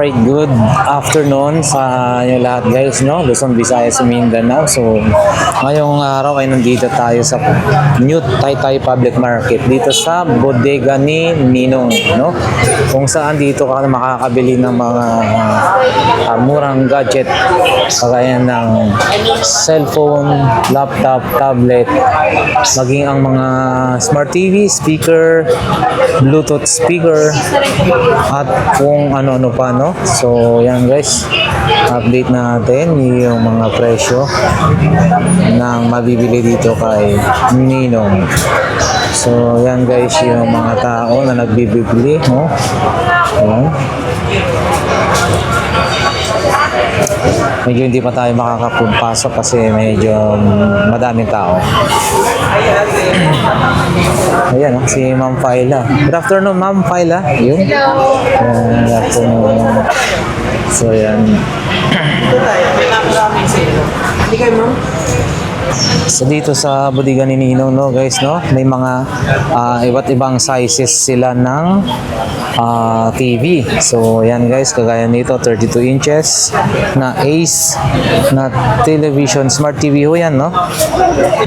Alright, good afternoon sa inyo lahat guys, no? Luzon, Visayas, Mindanao. So, ngayong araw ay nandito tayo sa New Taytay Public Market dito sa bodega ni Ninong, no? Kung saan dito ka makakabili ng mga murang gadget kagaya ng cellphone, laptop, tablet, maging ang mga smart TV, speaker, Bluetooth speaker, at kung ano-ano pa, no? So, yan guys, update natin yung mga presyo ng mabibili dito kay Ninong. So, yan guys, yung mga tao na nagbibili, no? Yan. Medyo hindi pa tayo makakapasok kasi medyo madaming tao. Ayan, si Ma'am Faila. Good afternoon, Ma'am Faila. Yun. Good afternoon. So, yan. Hindi kayo, ma'am? So dito sa bodega ni Ninong, no guys, no, may mga iba't ibang sizes sila ng TV. So yan guys, kagaya nito 32 inches na Ace na television, smart TV ho yan, no.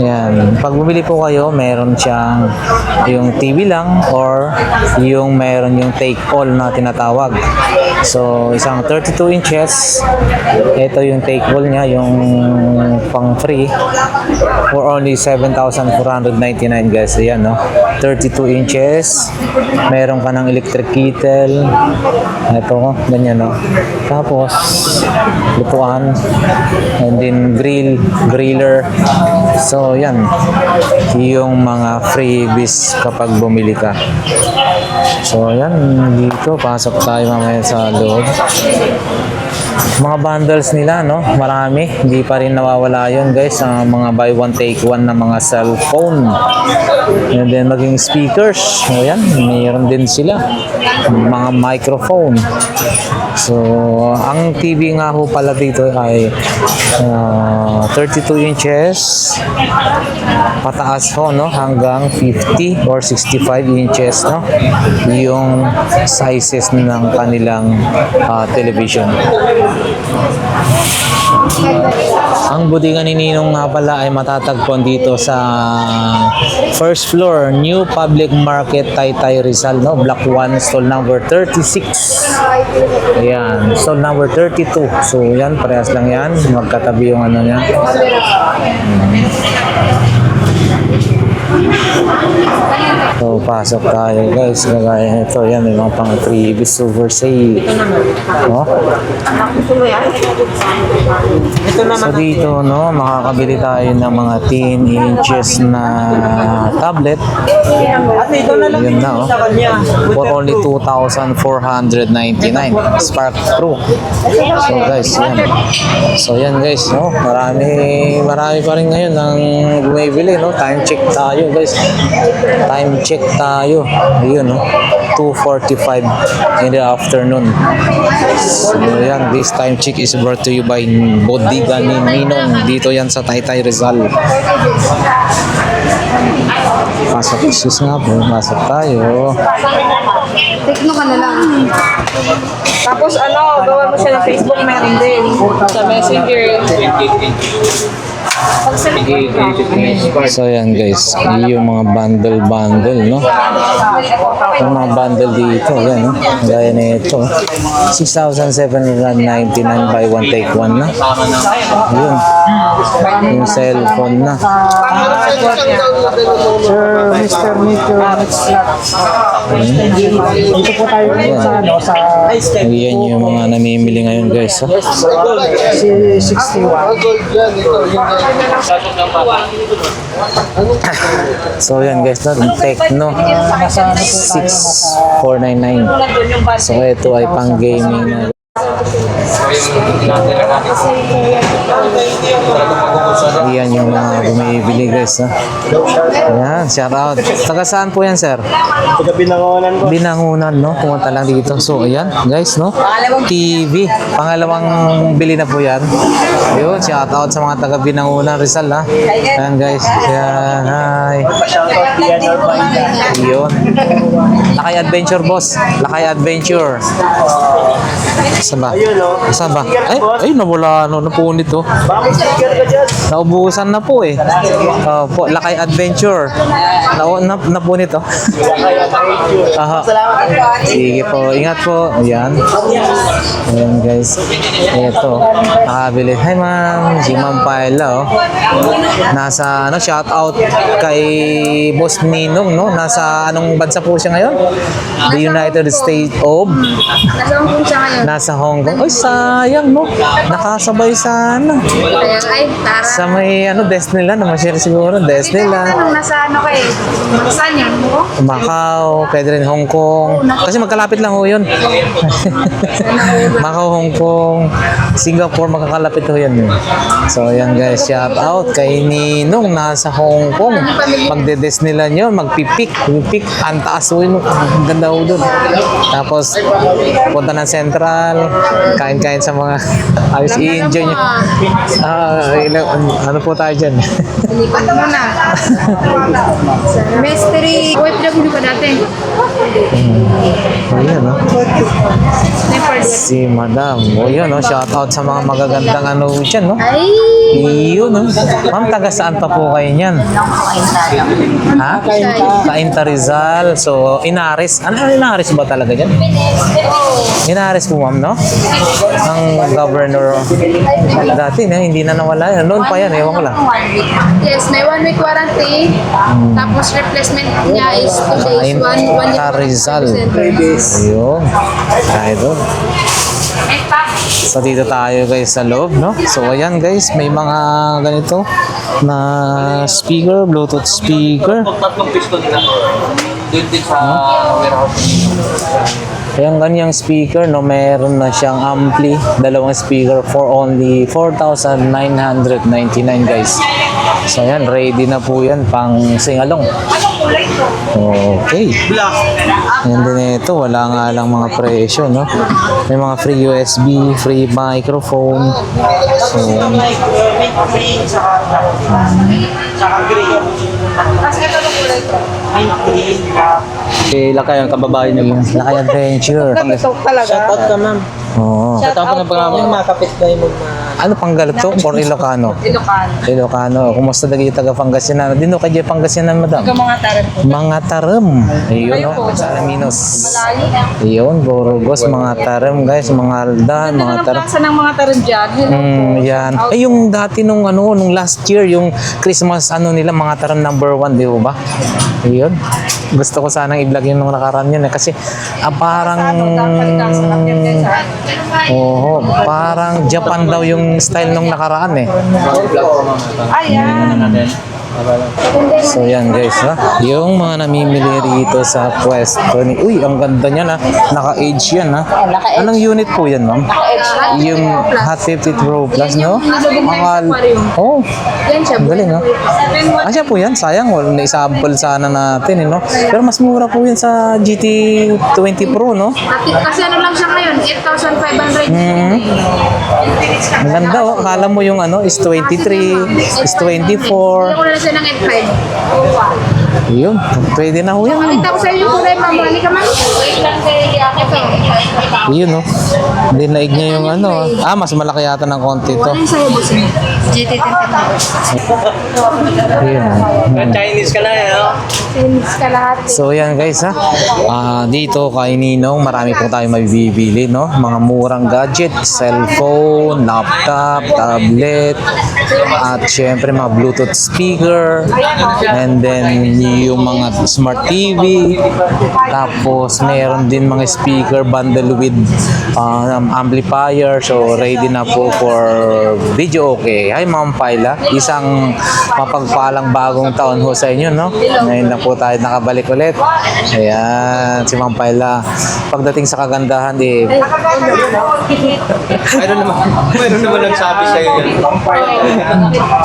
Yan, pag bumili po kayo, meron siyang yung TV lang or yung meron yung take all na tinatawag. So isang 32 inches, ito yung take all niya, yung pang free, for only 7,499 guys. Ayan, no, 32 inches, meron ka ng electric kettle, ito, ganyan, no. Tapos lutuan, and then griller. So yan yung mga freebies kapag bumili ka. So yan, dito pasok tayo mamaya sa loob. Mga bundles nila, no, marami, hindi pa rin nawawala yun guys, sa mga buy one take one na mga cellphone, and then maging speakers. So yan, mayroon din sila mga microphone. So ang TV nga ho pala dito ay 32 inches pataas ho, no, hanggang 50 or 65 inches, no, yung sizes ng kanilang television. Ang bodega ni Ninong nga pala ay matatagpuan dito sa first floor, New Public Market, Taytay, Rizal, no, Block 1, stall number 36. Ayan, stall number 32. So yan, parehas lang yan, magkatabi yung ano niya. So, pasok tayo guys, kagaya ito, yan, may mga pang freebies over sale, no? So dito, no, makakabili tayo ng mga 10 inches na tablet. Yun na, oh, for only 2,499 Spark Pro. So guys, yan. So yan guys, no, marami pa rin ngayon ang bumibili, no. Time check tayo guys, time check tayo. Ayun, no, 2:45 in the afternoon. So yan, this time check is brought to you by bodega ni Ninong. Dito yan sa Taytay, Rizal. Pasok, sus nga po, pasok tayo. Tekno ka na lang. Tapos gawa mo siya ng Facebook, meron din. Sa Messenger. So yan guys, yung mga bundle, no, yung mga bundle dito, yan, no, gaya na ito, 6,799 buy one take one na. Yun, yung cellphone na. Sir, Mr. Nico, Dito po tayo sa yan yung mga namimili ngayon guys, ha? si 61. So yan guys, Tecno 6499. So ito ay pang gaming na. Yan yung mga bumibili guys, ha? Yan, shout out. Taga saan po yan, sir? Taga Binangonan po. Binangunan, no? Pumunta lang dito. So ayan guys, no, TV, pangalawang bili na po yan. Yun, shout out sa mga taga Binangunan, Rizal, ha? Yan guys, yan, hi. Yun, Lakay Adventure, boss. Lakay Adventure. Asa ba? Ayun, oh. Asa ba? Sticker, Ay, boss. ay, nawala, napunit oh. Baka may sticker ka dyan. Naubusan na po eh. Po, Lakay Adventure. Napunit oh. Kaya tayo. Aha. Salamat. Sige po, ingat po. Ayan. Ayan guys. Ito. Nakabili. Hi ma'am. Si Ma'am Paila oh. Nasa ano, shout out kay Boss Ninong no. Nasa anong bansa po siya ngayon? The United States of Nasa Hong Kong siya ngayon. nasa Hong Kong. Ay sayang no. Nakasabay sana. Kaya ay, tara. Sa may ano Disneyland naman siya siguro. Disneyland. Anong nasa ano kayo? Saan yan? Macau, pwede rin Hong Kong. Kasi magkalapit lang ho yun. Macau, Hong Kong, Singapore, magkakalapit ho yun. So, ayan guys, shout out kay Ninong nasa Hong Kong. Magde-Disneyland yun, magpipik. Pipik, ang taas ho yun. Ang ganda ho dun. Tapos, punta ng Central, kain-kain sa mga ayos, i-enjoy nyo. Ano po tayo dyan? Lipat mo na. Mystery. OFW ka dati. Ayan, no? Never yet. Si Madam. O yun, no? Shout out sa mga magagandang ano dyan, no? Ay! Yun, no? Ma'am, taga saan pa po kayo niyan? Ha? Cainta Rizal. So, Inaris. Ano Inaris ba talaga dyan? Inaris po, ma'am, no? Ang governor dati, no? Hindi na nawala yan. Noon pa yan, ewan ko lang. Yes, may 1 week warranty. Tapos replacement niya is 2 days. One year. Cainta Rizal. Ayun. Idol. So dito tayo guys sa loob, no? So ayan guys, may mga ganito na speaker, Bluetooth speaker. Tatlong piston nila. Doon din sa warehouse. Yung ganyang speaker, no, meron na siyang ampli, dalawang speaker for only 4,999 guys. So ayan, ready na po yan pang singalong. Okay. Yan din ito, wala nga lang mga presyo, no? May mga free USB, free microphone. So, Lakay ang kababayan niyo. Lakay Adventure. Shoutout ka, ma'am. Oo. Shoutout ka na ba yung mga kapitbahay mo na... Ano Pangalap to? Or Ilocano? Ilocano. Ilocano. Kumusta na taga Pangasinan? Dino kay Pangasinan, madam? Mga taran po. Mga taram. Ayun, no? Sa Alaminos. Ayun, Burgos, mga taram, guys. Mga aldan, mga taram. Plaza ng mga taran dyan. Yan. Ay, yung dati nung ano, nung last year, yung Christmas, ano nila, mga taram number 1, di ba? Ayun. Gusto ko sanang i-vlog yun nung nakaraan yun. Parang, oo, parang Japan daw yung style nung nakaraan eh. Ayan. So yan guys, ha? Yung mga namimili rito sa pwesto ni... Uy, ang ganda niyan ha. Naka-age yan ha. Anong unit po yan, ma'am? Yung Hot 50 Pro Plus, no? Oh, Yan siya. ang galing ha. Asya po yan, sayang. Na-sample sana natin, eh, no? Pero mas mura po yan sa GT20 Pro, no? Kasi ano lang siya ngayon, 8,500. Ang ganda, oh. Akala mo yung ano, is 23, is 24. Hindi ko na siya ng F5. Yun, pwede na ho yan. Pakita ko sa inyo kung may mamali ka man. Ito. Yun, no? Dinaig niya yung ano. Mas malaki yata ng konti to. Ano yung sa'yo, boss? GT20. Yun, Chinese ka na eh, no? Chinese ka lahat. So yan guys ha. Dito kay Ninong marami po tayo mabibili, no? Mga murang gadget, cellphone, laptop, tablet, at syempre mga Bluetooth speaker, and then yung mga smart TV. Tapos meron din mga speaker bundle with amplifier. So ready na po for video okay. Hi Ma'am Paila, isang mapagpalang bagong taon ho sa inyo, no? Ngayon na po tayo nakabalik ulit. Ayan, si Ma'am Paila. Pagdating sa kagandahan, Mayroon naman nagsabi sa'yo yan.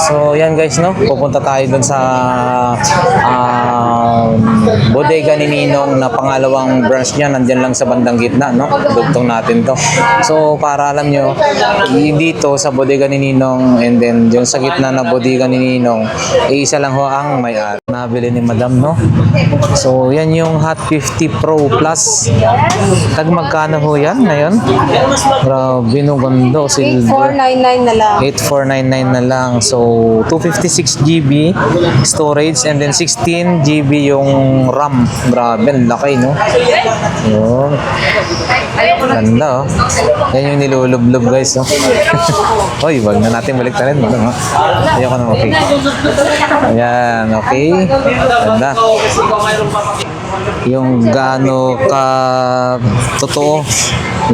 So, yan guys, no? Pupunta tayo dun sa bodega ni Ninong na pangalawang branch niya. Nandyan lang sa bandang gitna, no? Dugtong natin to. So, para alam nyo, dito sa bodega ni Ninong and then dun sa gitna na bodega ni Ninong, isa lang ho ang may-ari. nabili ni Madam, no? So, yan yung Hot 50 Pro Plus. Tag magkano ho yan ngayon? Grabe, no, ganda. Silver. 8499 na lang. 8499 na lang. So, 256 GB storage and then 16 GB yung RAM. Grabe, ang laki, no? Yun. Ganda, oh. Yan yung nilulublob, guys, no? Hoy, wag na natin balik na rin. Madam, ha? Ayoko na, okay. Ayan, okay. Ganda. Yung gaano ka totoo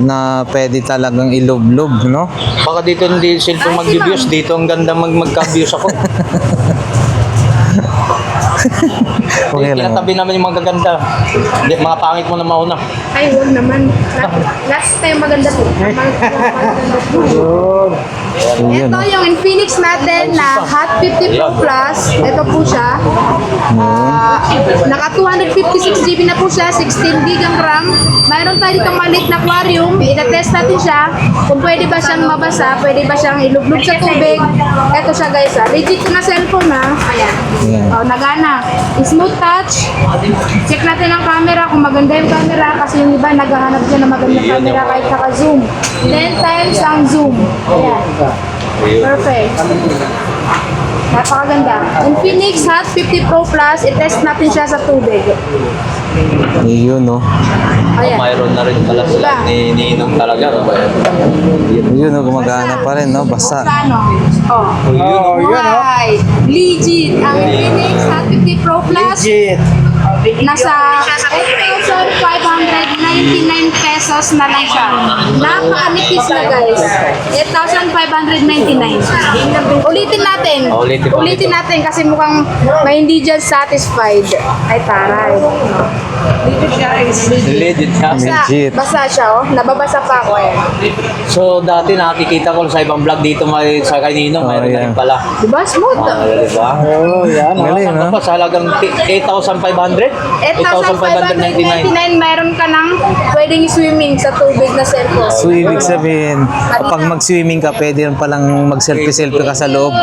na pwede talagang ilublob, no? Baka dito hindi cellphone mag-views. Dito ang ganda magka-views ako. Okay lang. Kinatabi naman yung mga gaganda. Hindi, mga pangit mo na mauna. Ay, huwag naman. Last time maganda po. Yun, Ito no? yung Infinix natin na Hot 50 Pro Plus. Ito po siya. Naka 256 GB na po siya. 16 GB ang RAM. Mayroon tayo dito maliit na aquarium. Ita-test natin siya. Kung pwede ba siyang mabasa. Pwede ba siyang ilublob sa tubig. Ito siya, guys. Legit na cellphone, ha. Ayan. Ayan. Nagana. Smooth touch. Check natin ang camera kung maganda yung camera kasi yung iba naghahanap dyan ng magandang camera kahit naka-zoom. 10 times ang zoom. Ayan. Perfect. Napakaganda. Infinix Hot 50 Pro Plus, i-test natin siya sa tubig. Yun, no? Ayan. Mayroon na rin pala sila ni Ninong talaga. Yun, no? Gumagana pa rin, no? Basta. Ano? Oh. Right. Legit. Ang Infinix Hot 50 Pro Plus. Nasa 8,599 pesos na lang siya. Napaka-nipis na, guys. 8,599. Ulitin natin. Ulitin natin kasi mukhang may hindi dyan satisfied. Ay, taray. Legit siya. Legit. Basa siya, oh. Nababasa pa ako, eh. So dati nakikita ko sa ibang vlog dito sa kay Ninong, mayroon na rin yeah. pala. Diba? Smooth. Diba? Oh, yan. Galing, Ano no? pa sa halagang 8,500? 8,599, mayroon ka ng pwedeng swimming sa tubig na cellphone. So, ibig sabihin, kapag mag-swimming ka, pwede rin palang mag-selfie-selfie ka sa loob.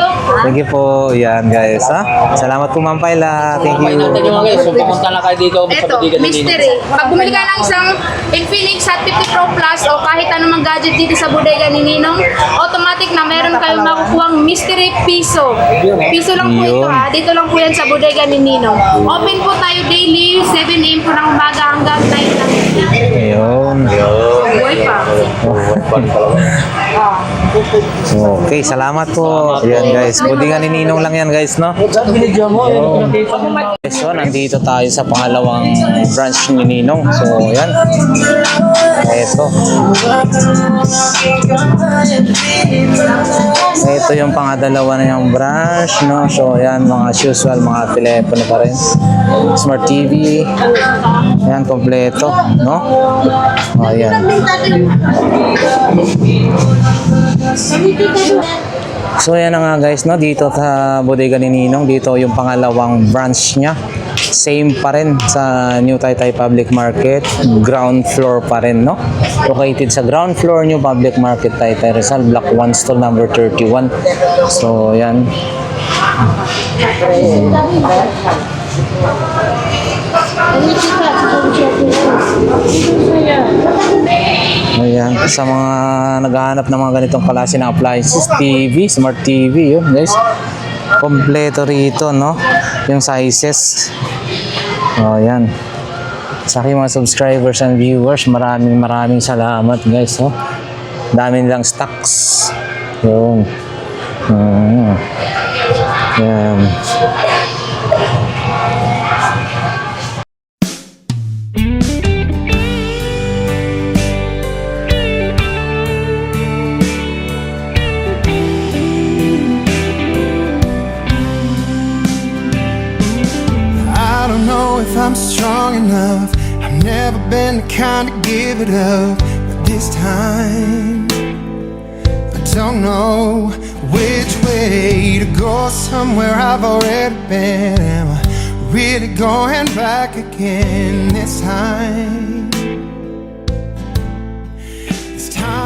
Thank you po. Yan, guys, ha? Salamat po, Ma'am Paila. Thank May you. natin yung mga guys. So pumunta na kayo dito sa Ito, Bodiga ni Ninong. mystery. Pag bumili ka ng isang Infinix Hot 50 Pro Plus o kahit anumang gadget dito sa bodega ni Ninong, automatic na meron kayong makukuhang mystery piso. Piso lang po ito, Yun. ha. Dito lang po yan sa bodega ni Ninong. Open po tayo daily, 7 AM po ng umaga hanggang 9 ng Ayun. buhay pa. Okay, salamat po. Yan, guys. Bodega ni Ninong lang yan, guys, no? So, nandito tayo sa pangalawang branch ni Ninong. So, yan. Ito. Ito yung pangadalawa na yung branch, no? So, yan, mga as usual, mga telepono pa rin. Smart TV. Yan, kompleto, no? Ayan. So yan na nga, guys, no, dito sa bodega ni Ninong, dito yung pangalawang branch niya. Same pa rin sa New Taytay Public Market, ground floor pa rin, no? Located sa ground floor New Public Market, Taytay Rizal, Block 1, stall number 31. So yan. Ayan, sa mga naghahanap ng mga ganitong klase ng appliances, TV, smart TV, yun, guys. Kompleto rito, no? Yung sizes. Oh, yan. Sa aking mga subscribers and viewers, maraming salamat, guys, oh. Dami nilang stocks. Yun. Yan. I don't know if I'm strong enough. I've never been the kind to give it up, but this time I don't know which way to go. Somewhere I've already been. Am I really going back again this time? This time